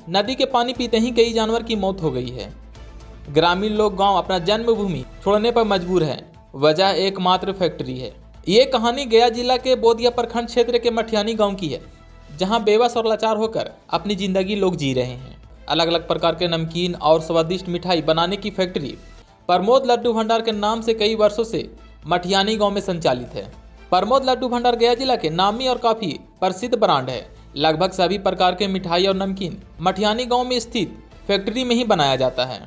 नदी के पानी पीते ही कई जानवर की मौत हो गई है। ग्रामीण लोग गांव अपना जन्मभूमि छोड़ने पर मजबूर हैं। वजह एकमात्र फैक्ट्री है। ये कहानी गया जिला के बोधिया प्रखंड क्षेत्र के मठियानी गांव की है, जहां बेबस और लाचार होकर अपनी जिंदगी लोग जी रहे हैं। अलग अलग प्रकार के नमकीन और स्वादिष्ट मिठाई बनाने की फैक्ट्री प्रमोद लड्डू भंडार के नाम से कई वर्षों से मठियानी गांव में संचालित है। प्रमोद लड्डू भंडार गया जिला के नामी और काफ़ी प्रसिद्ध ब्रांड है। लगभग सभी प्रकार के मिठाई और नमकीन मठियानी गांव में स्थित फैक्ट्री में ही बनाया जाता है।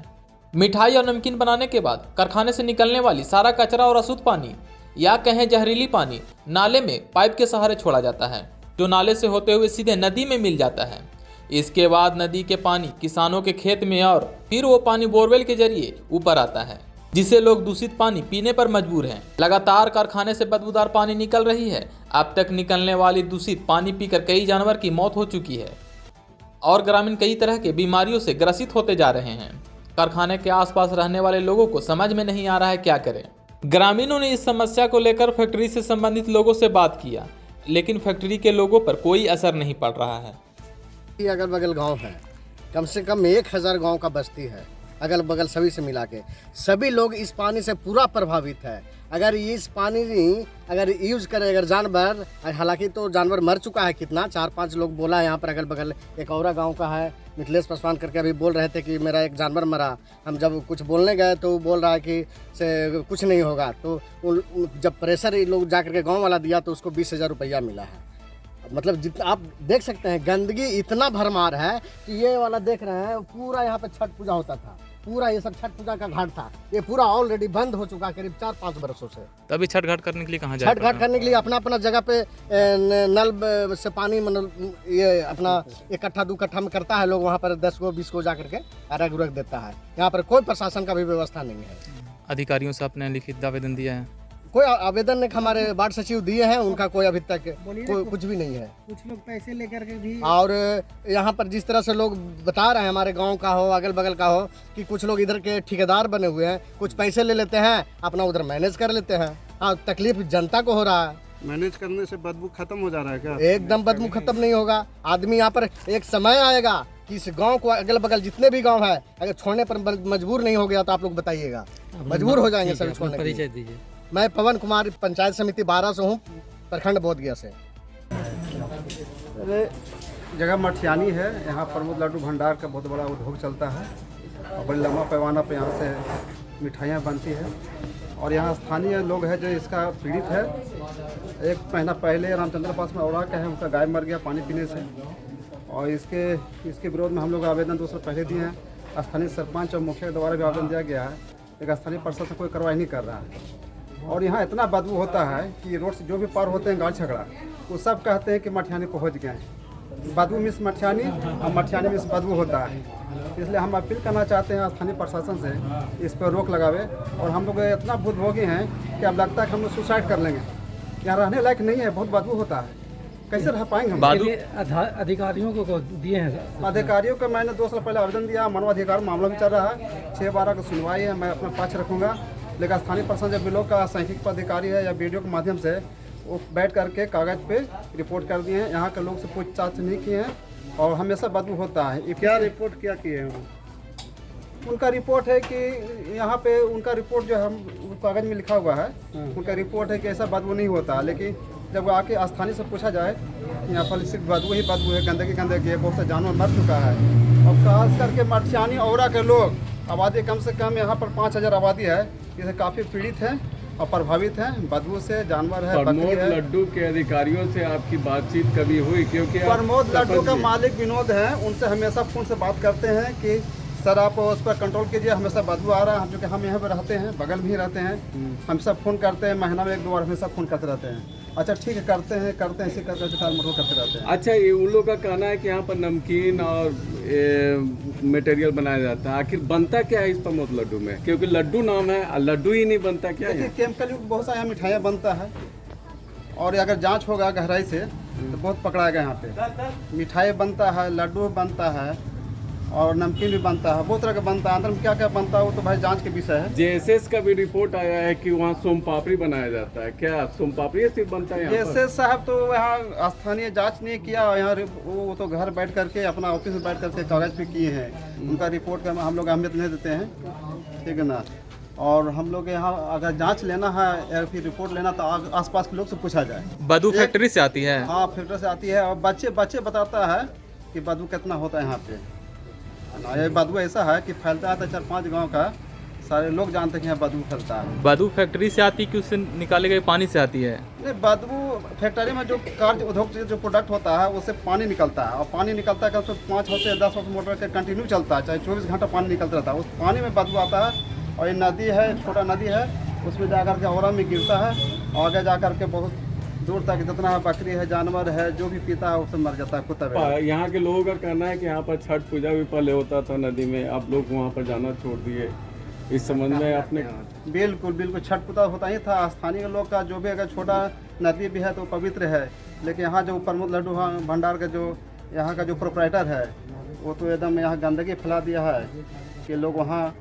मिठाई और नमकीन बनाने के बाद कारखाने से निकलने वाली सारा कचरा और अशुद्ध पानी या कहें जहरीली पानी नाले में पाइप के सहारे छोड़ा जाता है, जो नाले से होते हुए सीधे नदी में मिल जाता है। इसके बाद नदी के पानी किसानों के खेत में और फिर वो पानी बोरवेल के जरिए ऊपर आता है, जिससे लोग दूषित पानी पीने पर मजबूर हैं। लगातार कारखाने से बदबूदार पानी निकल रही है। अब तक निकलने वाली दूषित पानी पीकर कई जानवर की मौत हो चुकी है और ग्रामीण कई तरह के बीमारियों से ग्रसित होते जा रहे हैं। कारखाने के आसपास रहने वाले लोगों को समझ में नहीं आ रहा है क्या करें। ग्रामीणों ने इस समस्या को लेकर फैक्ट्री से संबंधित लोगों से बात किया, लेकिन फैक्ट्री के लोगों पर कोई असर नहीं पड़ रहा है। अगल बगल गांव है, कम से कम 1000 गांव का बस्ती है। अगल बगल सभी से मिला के सभी लोग इस पानी से पूरा प्रभावित है। अगर इस पानी अगर यूज़ करें अगर जानवर, हालांकि तो जानवर मर चुका है कितना, 4-5 लोग बोला है यहाँ पर अगल बगल। एक और गांव का है मिथिलेश पासवान करके, अभी बोल रहे थे कि मेरा एक जानवर मरा। हम जब कुछ बोलने गए तो वो बोल रहा है कि से कुछ नहीं होगा। तो जब प्रेशर लोग जा करके गाँव वाला दिया तो उसको 20,000 रुपया मिला है। मतलब जितना आप देख सकते हैं गंदगी इतना भरमार है कि ये वाला देख रहे हैं पूरा यहाँ पे छठ पूजा होता था, पूरा ये सब छठ पूजा का घाट था। ये पूरा ऑलरेडी बंद हो चुका करीब 4-5 वर्षों से। तभी छठ घाट करने के लिए कहाँ जाए? छठ घाट करने के लिए अपना अपना जगह पे नल से पानी मतलब ये अपना 1 कट्ठा 2 कट्ठा में करता है लोग। वहाँ पर 10 को 20 को जा करके अर्घ उर्घ देता है। यहाँ पर कोई प्रशासन का भी व्यवस्था नहीं है। अधिकारियों से आपने लिखित आवेदन दिया है? कोई आवेदन नहीं, हमारे वार्ड सचिव दिए हैं, उनका कोई अभी तक कोई कुछ भी नहीं है। कुछ लोग पैसे लेकर के भी, और यहाँ पर जिस तरह से लोग बता रहे हैं, हमारे गांव का हो अगल बगल का हो, कि कुछ लोग इधर के ठेकेदार बने हुए हैं, कुछ पैसे ले लेते हैं, अपना उधर मैनेज कर लेते हैं। हाँ, तकलीफ जनता को हो रहा है। मैनेज करने से बदबू खत्म हो जा रहा है क्या? एकदम बदबू खत्म नहीं होगा। आदमी यहाँ पर एक समय आएगा कि इस गांव को अगल बगल जितने भी गांव है अगर छोड़ने पर मजबूर नहीं हो गया तो आप लोग बताइएगा, मजबूर हो जाएंगे सभी छोड़ने। परिचय दीजिए। मैं पवन कुमार, पंचायत समिति 12 से हूँ, प्रखंड बोधगया से। अरे जगह मठियानी है, यहाँ प्रमोद लड्डू भंडार का बहुत बड़ा उद्योग चलता है और बड़ी लंबा पैमाना पे यहाँ से मिठाइयाँ बनती है। और यहाँ स्थानीय लोग हैं जो इसका पीड़ित है। 1 महीना पहले रामचंद्र पास में औरा का है, उनका गाय मर गया पानी पीने से, और इसके विरोध में हम लोग आवेदन 2 साल पहले दिए हैं। स्थानीय सरपंच और मुखिया के द्वारा भी आवेदन दिया गया है, लेकिन स्थानीय प्रशासन कोई कार्रवाई नहीं कर रहा है। और यहाँ इतना बदबू होता है कि रोड से जो भी पार होते हैं गाड़ी झगड़ा, वो सब कहते हैं कि मठियानी पहुँच गए हैं। बदबू मिस मठियानी और मठियानी मिस बदबू होता है। इसलिए हम अपील करना चाहते हैं स्थानीय प्रशासन से इस पर रोक लगावे। और हम लोग इतना भूतभोगी हैं कि अब लगता है कि हम लोग सुसाइड कर लेंगे। यहाँ रहने लायक नहीं है, बहुत बदबू होता है, कैसे रह पाएंगे हम? अधिकारियों को दिए हैं? अधिकारियों को मैंने 2 साल पहले आवेदन दिया। मानवाधिकार मामला भी चल रहा है, 6/12 को सुनवाई है। मैं अपना पक्ष रखूँगा, लेकिन स्थानीय प्रशासन जब बिलों का सांख्यिक पदाधिकारी है या वीडियो के माध्यम से वो बैठ करके कागज़ पे रिपोर्ट कर दिए हैं। यहाँ के लोग से पूछताछ नहीं किए हैं और हमेशा बदबू होता है। क्या रिपोर्ट क्या किए हैं? उनका रिपोर्ट है कि यहाँ पे उनका रिपोर्ट जो हम कागज़ में लिखा हुआ है, उनका रिपोर्ट है कि ऐसा बदबू नहीं होता। लेकिन जब आके स्थानीय से पूछा जाए, यहाँ पर सिर्फ बदबू ही बदबू है, गंदगी है, बहुत से जानवर मर चुका है। और खास करके मठियानी औरा के लोग, आबादी कम से कम यहाँ पर 5000 आबादी है, इससे काफ़ी पीड़ित हैं और प्रभावित हैं बदबू से। जानवर है, प्रमोद लड्डू के अधिकारियों से आपकी बातचीत कभी हुई? क्योंकि प्रमोद लड्डू का मालिक विनोद है, उनसे हमेशा फ़ोन से बात करते हैं कि सर आप उस पर कंट्रोल कीजिए, हमेशा बदबू आ रहा है। चूँकि हम यहाँ पर रहते हैं, बगल में ही रहते हैं, हमेशा फ़ोन करते हैं, महीना में 1-2 बार हमेशा फ़ोन करते रहते हैं। अच्छा ठीक है, करते हैं इसी करते रहते हैं। अच्छा, ये उन लोगों का कहना है कि यहाँ पर नमकीन और मटेरियल बनाया जाता है। आखिर बनता क्या है इस प्रमोद लड्डू में? क्योंकि लड्डू नाम है, लड्डू ही नहीं बनता क्या है? केमिकल युक्त बहुत सारी मिठाइयाँ बनता है, और अगर जांच होगा गहराई से तो बहुत पकड़ाएगा। यहाँ पे मिठाई बनता है, लड्डू बनता है, और नमकीन भी बनता है, बहुत तरह का बनता है। अंदर में क्या क्या बनता है वो तो भाई जांच के विषय है। जेएसएस का भी रिपोर्ट आया है कि वहाँ सोम पापड़ी बनाया जाता है, क्या सोम पापड़ी सिर्फ बनता है यहाँ पर? जैसे साहब तो यहाँ स्थानीय जांच नहीं किया, यहाँ वो तो घर बैठ करके अपना ऑफिस में बैठ करके कागज पे किए हैं, उनका रिपोर्ट का हम लोग अहमियत नहीं देते हैं, ठीक है ना। और हम लोग यहाँ अगर जांच लेना है या फिर रिपोर्ट लेना तो आसपास के लोग से पूछा जाए। बदू फैक्ट्री से आती है। हाँ, फिल्टर से आती है। और बच्चे बताता है कि बदबू कितना होता है यहाँ पे ना। ये बदबू ऐसा है कि फैलता है तो 4-5 गांव का सारे लोग जानते हैं कि यहाँ बदबू फैलता है। बदू फैक्ट्री से आती कि उससे निकाले गए पानी से आती है? नहीं, बदबू फैक्ट्री में जो कार्य उद्योग से जो प्रोडक्ट होता है उससे पानी निकलता है, और पानी निकलता है कम से 5 से 10 मोटर के कंटिन्यू चलता है, चाहे 24 घंटा पानी निकलता रहता है। उस पानी में बदबू आता है। और ये नदी है, छोटा नदी है, उसमें जाकर के औरा में गिरता है, और आगे जाकर के बहुत दूर तक जितना है बकरी है, जानवर है, जो भी पीता है उससे मर जाता है, कुत्ता वगैरह। यहाँ के लोगों का कहना है कि यहाँ पर छठ पूजा भी पहले होता था नदी में, आप लोग वहाँ पर जाना छोड़ दिए, इस संबंध में आपने? बिल्कुल छठ पूजा होता ही था। स्थानीय लोग का जो भी अगर छोटा नदी भी है तो पवित्र है, लेकिन यहाँ जो प्रमोद लड्डू भंडार का जो यहाँ का जो प्रोपराइटर है वो तो एकदम यहाँ गंदगी फैला दिया है कि लोग वहाँ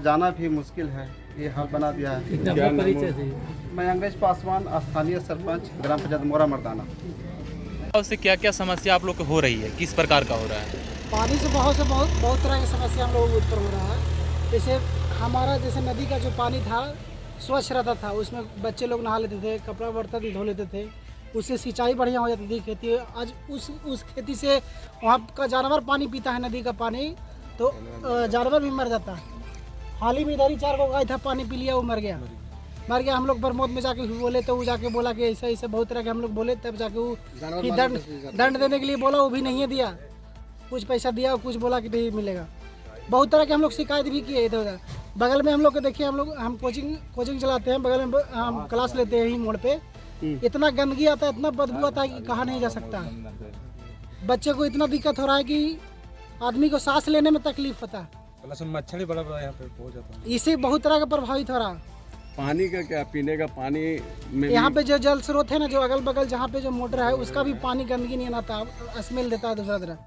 जाना भी मुश्किल है, ये हाल बना दिया है। क्या नाम है? मैं अंग्रेज पासवान, स्थानीय सरपंच, ग्राम पंचायत मोरा मर्दाना। उससे क्या क्या समस्या आप लोग को हो रही है, किस प्रकार का हो रहा है? पानी से बहुत तरह की समस्या हम लोगों को उत्पन्न हो रहा है। जैसे हमारा जैसे नदी का जो पानी था स्वच्छ रहता था, उसमें बच्चे लोग नहा लेते थे, कपड़ा बर्तन धो लेते थे, उससे सिंचाई बढ़िया हो जाती थी खेती। आज उस खेती से वहाँ का जानवर पानी पीता है, नदी का पानी, तो जानवर भी मर जाता है। हाल ही में इधर ही 4 को गाय था, पानी पी लिया, वो मर गया। हम लोग प्रमोद में जाके बोले तो वो जाके बोला कि ऐसा ऐसा बहुत तरह के हम लोग बोले, तब जाके वो फिर दंड देने के लिए बोला, वो भी नहीं दिया। कुछ पैसा दिया, कुछ बोला कि नहीं मिलेगा। बहुत तरह के हम लोग शिकायत भी किए इधर उधर। बगल में हम लोग को देखिए, हम कोचिंग चलाते हैं, बगल में हम क्लास लेते हैं ही मोड़ पे। इतना गंदगी आता है, इतना बदबू आता है कि कहा नहीं जा सकता। बच्चे को इतना दिक्कत हो रहा है कि आदमी को सांस लेने में तकलीफ होता है। मच्छर बड़ा यहाँ पे बहुत जाता है। इससे बहुत तरह का प्रभावित हो रहा है। पानी का क्या, पीने का पानी में यहाँ पे जो जल स्रोत है ना, जो अगल बगल जहाँ पे जो मोटर है, उसका भी पानी गंदगी नहीं आता, स्मेल देता है दूसरा तरह।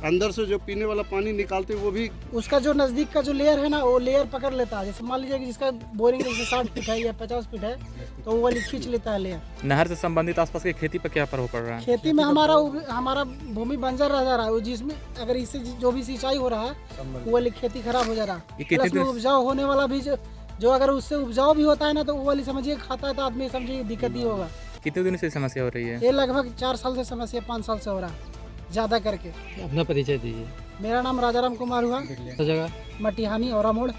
अंदर से जो पीने वाला पानी निकालते वो भी उसका जो नज़दीक का जो लेयर है ना, वो लेयर पकड़ लेता है। जैसे मान लीजिए कि जिसका बोरिंग जैसे 60 फीट है या 50 फीट है, तो वो वाली खींच लेता है लेयर। नहर से संबंधित आसपास की खेती पर क्या प्रभाव पड़ रहा है? खेती में हमारा भूमि बंजर रह जा रहा है, जिसमें अगर इससे जो भी सिंचाई हो रहा है वो वाली खेती खराब हो जा रहा है। प्लस में उपजाऊ होने वाला भी जो अगर उससे उपजाऊ भी होता है ना, तो वो वाली समझिए खाता है तो आदमी समझिए दिक्कत ही होगा। कितने दिन से समस्या हो रही है? ये लगभग 4 साल से समस्या, 5 साल से हो रहा है ज़्यादा करके। अपना परिचय दीजिए। मेरा नाम राजाराम कुमार हुआ, जगह मटिहानी, औरा मोड़।